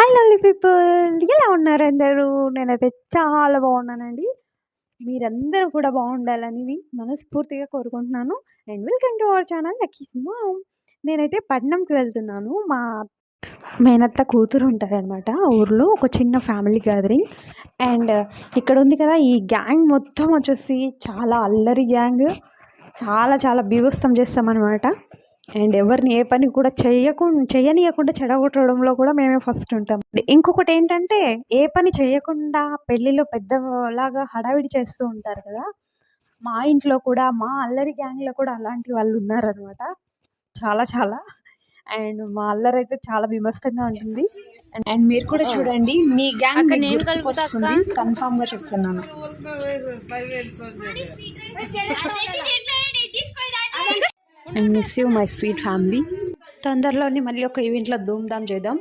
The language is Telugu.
హాయ్ లవ్లీ పీపుల్, ఎలా ఉన్నారు అందరూ? నేనైతే చాలా బాగున్నానండి. మీరందరూ కూడా బాగుండాలని మనస్ఫూర్తిగా కోరుకుంటున్నాను. And welcome to our channel Lucky's Mom. నేనైతే పట్నంకి వెళ్తున్నాను. మా మేనత్త కూతురు ఉంటారనమాట. ఆ ఊర్లో ఒక చిన్న ఫ్యామిలీ గ్యాదరింగ్. అండ్ ఇక్కడ ఉంది కదా, ఈ గ్యాంగ్ మొత్తం వచ్చేసి చాలా అల్లరి గ్యాంగ్. చాలా చాలా బీభత్సం చేస్తామన్నమాట. అండ్ ఎవరిని ఏ పని కూడా చేయనీయకుండా చెడగొట్టడంలో కూడా మేమే ఫస్ట్ ఉంటాం. ఇంకొకటి ఏంటంటే, ఏ పని చేయకుండా పెళ్ళిలో పెద్దలాగా హడావిడి చేస్తూ ఉంటారు కదా, మా ఇంట్లో కూడా మా అల్లరి గ్యాంగ్లో కూడా అలాంటి వాళ్ళు ఉన్నారనమాట. చాలా చాలా. అండ్ మా అల్లరి అయితే చాలా విమర్శంగా ఉంటుంది. అండ్ మీరు కూడా చూడండి, మీ గ్యాంగ్ వస్తుంది కన్ఫామ్ గా చెప్తున్నాను. And miss you my sweet family. తొందరలోనే మళ్ళీ ఒక ఈవెంట్లో ధూమ్ధామ్ చేద్దాం.